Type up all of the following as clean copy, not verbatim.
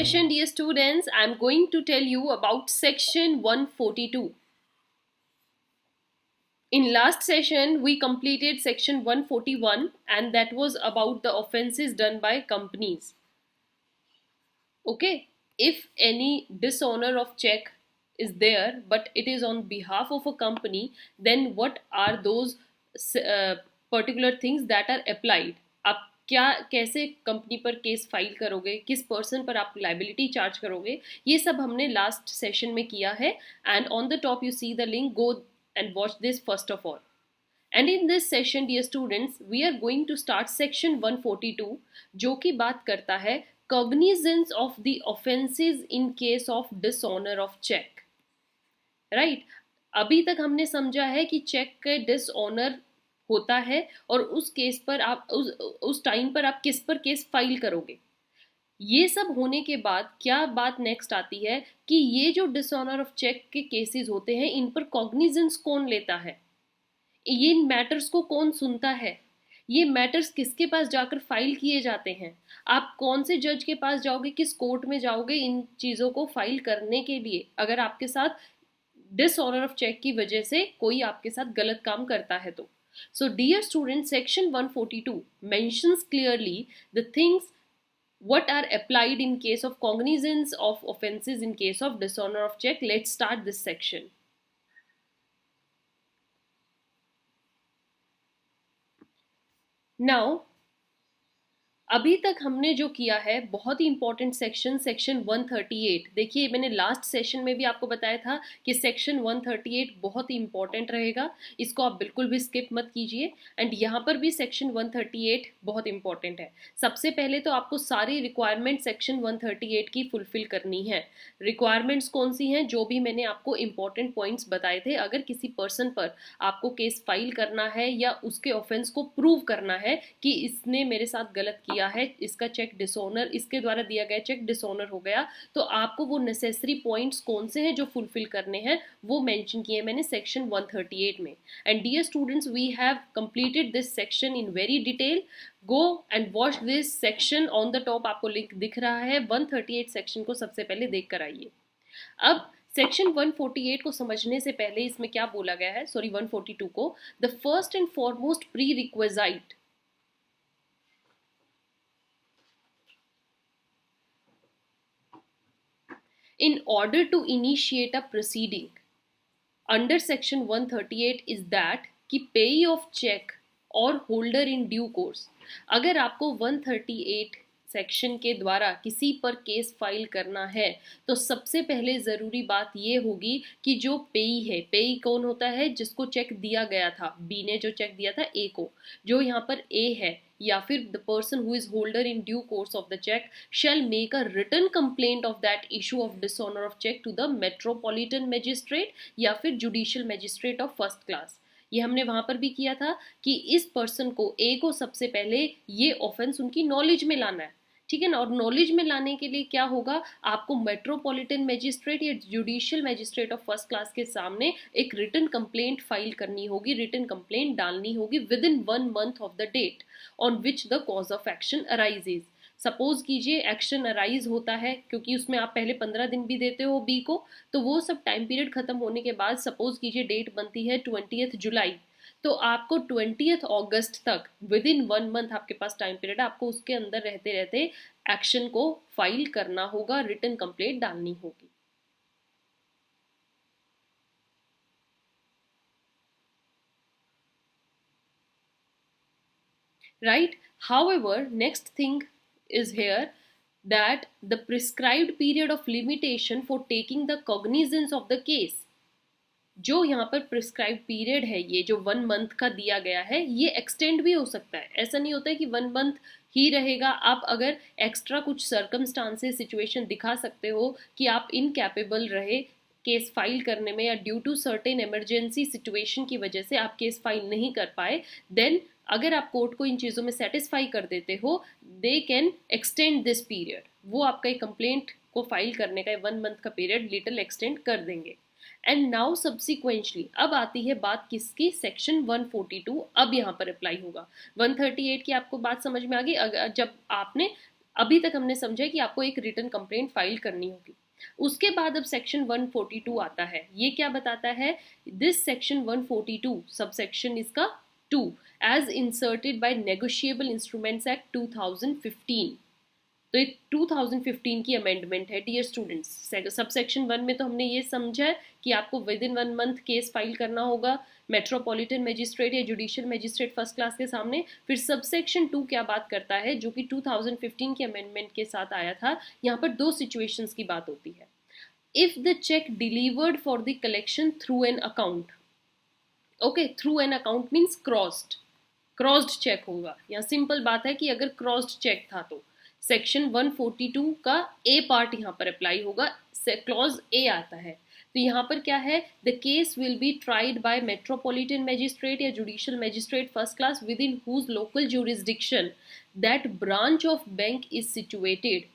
session, dear students, I am going to tell you about section 142. In last session, we completed section 141 and that was about the offenses done by companies. Okay, if any dishonor of check is there but it is on behalf of a company, then what are those particular things that are applied? आप क्या कैसे company पर case file करोगे, किस person पर आप liability charge करोगे, ये सब हमने लास्ट सेशन में किया है. And on the top you see the link, go and watch this first of all. And in this session, dear students, we are going to start section 142 जो कि बात करता है cognizance of the offenses in case of dishonor of check. Right? अभी तक हमने समझा है कि चेक के डिसऑनर होता है और उस केस पर आप उस टाइम पर आप किस पर केस फाइल करोगे. ये सब होने के बाद क्या बात नेक्स्ट आती है कि ये जो डिसऑनर ऑफ चेक के केसेस होते हैं इन पर कॉग्निजेंस कौन लेता है, ये मैटर्स को कौन सुनता है, ये मैटर्स किसके पास जाकर फाइल किए जाते हैं, आप कौन से जज के पास जाओगे, किस कोर्ट में जाओगे इन चीज़ों को फाइल करने के लिए अगर आपके साथ डिसऑनर ऑफ चेक की वजह से कोई आपके साथ गलत काम करता है तो. So dear student, section 142 mentions clearly the things what are applied in case of cognizance of offenses in case of dishonor of check. Let's start this section. Now अभी तक हमने जो किया है बहुत ही इंपॉर्टेंट सेक्शन 138. देखिए मैंने लास्ट सेशन में भी आपको बताया था कि सेक्शन 138 बहुत ही इंपॉर्टेंट रहेगा, इसको आप बिल्कुल भी स्किप मत कीजिए. एंड यहाँ पर भी सेक्शन 138 बहुत इंपॉर्टेंट है. सबसे पहले तो आपको सारी रिक्वायरमेंट सेक्शन 138 की फुलफिल करनी है. रिक्वायरमेंट्स कौन सी हैं, जो भी मैंने आपको इंपॉर्टेंट पॉइंट्स बताए थे. अगर किसी पर्सन पर आपको केस फाइल करना है या उसके ऑफेंस को प्रूव करना है कि इसने मेरे साथ गलत किया है, इसका चेक डिसऑनर, इसके द्वारा दिया गया चेक डिसऑनर हो गया, तो आपको वो नेसेसरी पॉइंट्स कौन से हैं जो फुलफिल करने हैं वो मेंशन किए मैंने सेक्शन 138 में. And dear students, we have completed this section in very detail. Go and watch this section. On the top आपको लिंक दिख रहा है. 138 सेक्शन को सबसे पहले देख कर आइए. अब सेक्शन 148 को समझने से पहले इसमें क्या बोला गया है, 142 को, the first and foremost prerequisite in order to initiate a proceeding under section 138 is that कि payee of check or holder in due course. अगर आपको 138 सेक्शन के द्वारा किसी पर केस फाइल करना है तो सबसे पहले ज़रूरी बात ये होगी कि जो पेई है, पेई कौन होता है, जिसको चेक दिया गया था, बी ने जो चेक दिया था ए को, जो यहाँ पर ए है, या फिर the person who is holder in due course of the cheque shall make a written complaint of that issue of dishonour of cheque to the metropolitan magistrate या फिर judicial magistrate of first class. ये हमने वहां पर भी किया था कि इस पर्सन को, ए को, सबसे पहले ये ऑफेंस उनकी नॉलेज में लाना है. ठीक है ना. और नॉलेज में लाने के लिए क्या होगा, आपको मेट्रोपॉलिटन मजिस्ट्रेट या judicial magistrate of first class के सामने एक रिटन कंप्लेंट फाइल करनी होगी, रिटन कंप्लेंट डालनी होगी within 1 month of the date on which the cause of action arises. Suppose कीजिए एक्शन अराइज होता है क्योंकि उसमें आप पहले 15 दिन भी देते हो बी को, तो वो सब टाइम पीरियड खत्म होने के बाद सपोज कीजिए डेट बनती है 20th जुलाई, तो आपको 20th अगस्त तक विद इन 1 month आपके पास टाइम पीरियड, आपको उसके अंदर रहते रहते एक्शन को फाइल करना होगा, रिटन कंप्लेंट डालनी होगी. Right? However, next thing is here that the prescribed period of limitation for taking the cognizance of the case, जो यहाँ पर प्रिस्क्राइब पीरियड है, ये जो 1 month का दिया गया है, ये एक्सटेंड भी हो सकता है. ऐसा नहीं होता है कि 1 month ही रहेगा. आप अगर एक्स्ट्रा कुछ सर्कमस्टांसेस, सिचुएशन दिखा सकते हो कि आप इनकैपेबल रहे केस फाइल करने में या due to certain emergency situation की वजह से आप केस फाइल नहीं कर पाए, देन अगर आप कोर्ट को इन चीज़ों में सेटिस्फाई कर देते हो, they can extend this period. वो आपका कंप्लेंट को फाइल करने का 1 month का पीरियड लिटिल एक्सटेंड कर देंगे. एंड नाउ सब्सिक्वेंटली अब आती है बात किसकी, सेक्शन 142 अब यहाँ पर अप्लाई होगा. 138 की आपको बात समझ में आ गई. अगर जब आपने अभी तक हमने समझा कि आपको एक रिटन कंप्लेंट फाइल करनी होगी। उसके बाद अब सेक्शन 142 आता है। ये क्या बताता है? दिस सेक्शन 142 सबसेक्शन इसका 2 as inserted by negotiable instruments act 2015। तो ये 2015 की अमेंडमेंट है डियर स्टूडेंट्स। सबसेक्शन 1 में तो हमने ये समझा है कि आपको with in 1 month case file करना होगा मेट्रोपॉलिटन मजिस्ट्रेट या जुडिशियल मजिस्ट्रेट फर्स्ट क्लास के सामने। फिर सबसेक्शन 2 क्या बात करता है, जो कि 2015 के अमेंडमेंट के साथ आया था। यहाँ पर दो सिचुएशंस की बात होती है। If the cheque delivered for the collection through an account, okay, through an account means crossed cheque होगा। यहाँ सिंपल बात है कि अगर क्रॉस्ड चेक था तो सेक्शन 142 का ए पार्ट यहाँ पर अप्लाई होगा, क्लॉज ए आता है। तो यहाँ पर क्या है, the case will be tried by metropolitan magistrate या judicial magistrate first class within whose local jurisdiction that branch of bank is situated.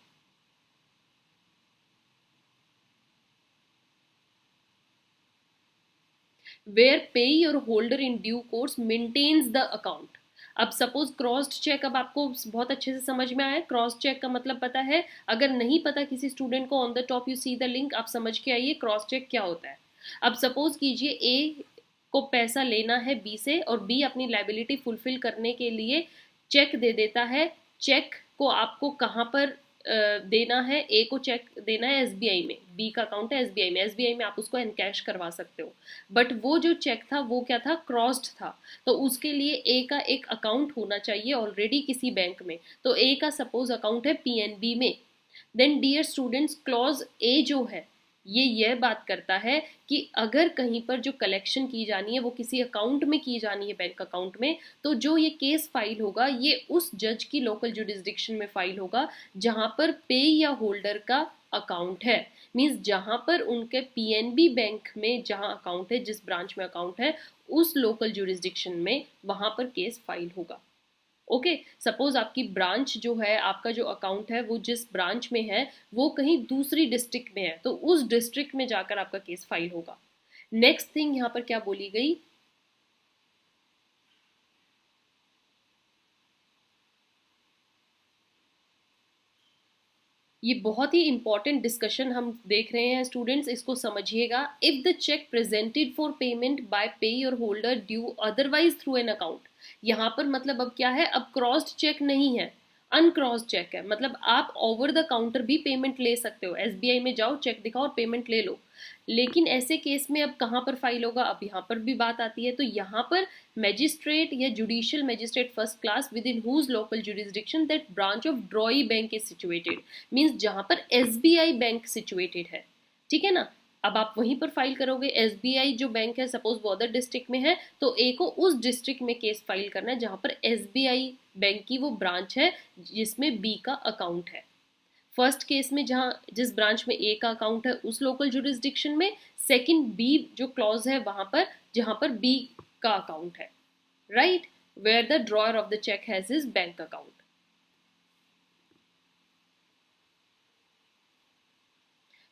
where payee or holder in due course maintains the account। अब suppose crossed cheque, अब आपको बहुत अच्छे से समझ में आया क्रॉस चेक का मतलब पता है? अगर नहीं पता किसी स्टूडेंट को, on the top you see the link, आप समझ के आइए क्रॉस चेक क्या होता है। अब सपोज कीजिए ए को पैसा लेना है बी से, और बी अपनी लाइबिलिटी फुलफिल करने के लिए चेक दे देता है। चेक को आपको कहाँ पर देना है? ए को चेक देना है एसबीआई में, बी का अकाउंट है एसबीआई में, एसबीआई में आप उसको एनकैश करवा सकते हो। बट वो जो चेक था वो क्या था? क्रॉस्ड था। तो उसके लिए ए का एक अकाउंट होना चाहिए ऑलरेडी किसी बैंक में। तो ए का सपोज अकाउंट है पीएनबी में। Then dear students, clause A जो है ये यह बात करता है कि अगर कहीं पर जो कलेक्शन की जानी है वो किसी अकाउंट में की जानी है, बैंक अकाउंट में, तो जो ये केस फाइल होगा ये उस जज की लोकल जुरिस्डिक्शन में फाइल होगा जहां पर पे या होल्डर का अकाउंट है। मींस जहां पर उनके पीएनबी बैंक में जहां अकाउंट है, जिस ब्रांच में अकाउंट है, उस लोकल जुरिस्डिक्शन में वहां पर केस फाइल होगा। ओके, सपोज आपकी ब्रांच जो है, आपका जो अकाउंट है वो जिस ब्रांच में है वो कहीं दूसरी डिस्ट्रिक्ट में है, तो उस डिस्ट्रिक्ट में जाकर आपका केस फाइल होगा। नेक्स्ट थिंग यहाँ पर क्या बोली गई, ये बहुत ही इंपॉर्टेंट डिस्कशन हम देख रहे हैं स्टूडेंट्स, इसको समझिएगा। If the cheque presented for payment by payee or holder due otherwise through an account, यहाँ पर मतलब अब क्या है, अब क्रॉस्ड चेक नहीं है, अनक्रॉस्ड चेक है। मतलब आप ओवर द काउंटर भी पेमेंट ले सकते हो, एसबीआई में जाओ, चेक दिखाओ और पेमेंट ले लो। लेकिन ऐसे केस में अब कहाँ पर फाइल होगा, अब यहाँ पर भी बात आती है। तो यहाँ पर मैजिस्ट्रेट या judicial magistrate first class within whose local jurisdiction that branch of drawee bank is situated, means जहां पर एसबीआई बैंक सिचुएटेड है, ठीक है ना। अब आप वहीं पर फाइल करोगे। एसबीआई जो बैंक है सपोज वो अदर डिस्ट्रिक्ट में है, तो ए को उस डिस्ट्रिक्ट में केस फाइल करना है जहां पर एसबीआई बैंक की वो ब्रांच है जिसमें बी का अकाउंट है। फर्स्ट केस में जहां जिस ब्रांच में ए का अकाउंट है उस लोकल जुरिस्डिक्शन में, सेकंड बी जो क्लॉज है वहां पर जहां पर बी का अकाउंट है, right, where the drawer of the cheque has his bank account.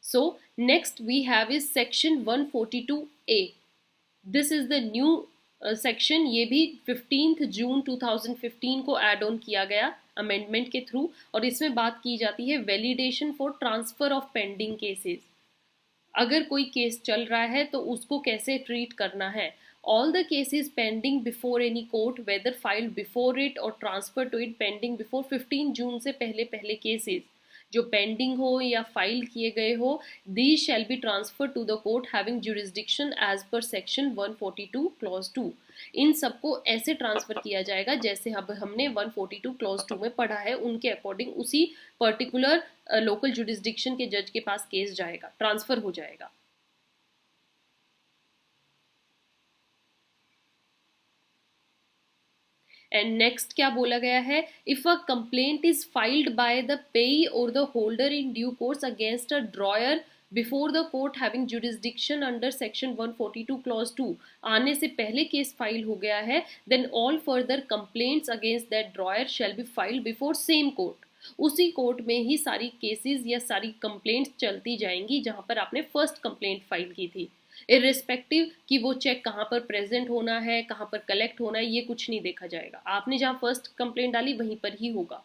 So next we have is section 142A. This is the new section। ये भी 15 जून 2015 को एड ऑन किया गया अमेंडमेंट के थ्रू, और इसमें बात की जाती है validation for transfer of pending cases. अगर कोई केस चल रहा है तो उसको कैसे ट्रीट करना है। All the cases pending before any court whether filed before it or transfer to it pending before 15 June से पहले पहले केसेस जो पेंडिंग हो या फाइल किए गए हो, these shall be transfer to the court having jurisdiction as per section 142 clause 2। इन सबको ऐसे ट्रांसफर किया जाएगा जैसे अब हमने 142 क्लॉज 2 में पढ़ा है, उनके अकॉर्डिंग उसी पर्टिकुलर लोकल जुरिस्डिक्शन के जज के पास केस जाएगा, ट्रांसफर हो जाएगा। एंड नेक्स्ट क्या बोला गया है, if a complaint is filed by the payee or the holder in due course against a drawer before the court having jurisdiction under section 142 clause 2, आने से पहले केस फाइल हो गया है, then all further complaints against that drawer shall be filed before same court. उसी court में ही सारी केसेस या सारी कंप्लेंट्स चलती जाएंगी जहां पर आपने फर्स्ट कंप्लेंट फाइल की थी, इरिस्पेक्टिव कि वो चेक कहाँ पर प्रेजेंट होना है, कहाँ पर कलेक्ट होना है, ये कुछ नहीं देखा जाएगा। आपने जहाँ फर्स्ट कंप्लेंट डाली वहीं पर ही होगा।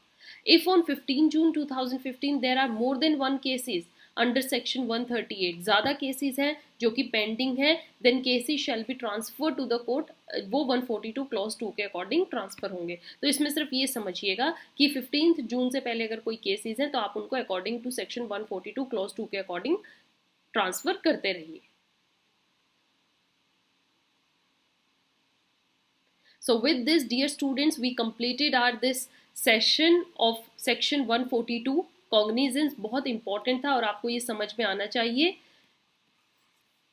If on 15 June 2015 there are more than one cases under section 138 ज़्यादा केसेस हैं जो कि पेंडिंग है, then cases shall be transfer to the court, वो 142 क्लॉज 2 के अकॉर्डिंग ट्रांसफर होंगे। तो इसमें सिर्फ ये समझिएगा कि 15 जून से पहले अगर कोई केसेस हैं तो आप उनको अकॉर्डिंग टू सेक्शन 142 क्लॉज 2 के अकॉर्डिंग ट्रांसफर करते रहिए। So with this, dear students, we completed our this session of section 142. Cognizance बहुत important था और आपको ये समझ में आना चाहिए।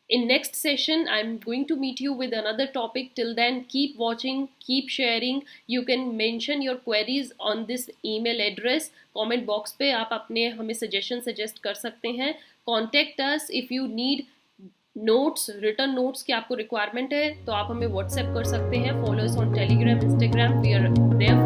In next session, I'm going to meet you with another topic. Till then, keep watching, keep sharing. You can mention your queries on this email address. Comment box पे आप अपने हमें suggestion suggest कर सकते हैं. Contact us if you need notes, return notes की आपको requirement है तो आप हमें व्हाट्सएप कर सकते हैं. Follow us on Telegram, Instagram, we are there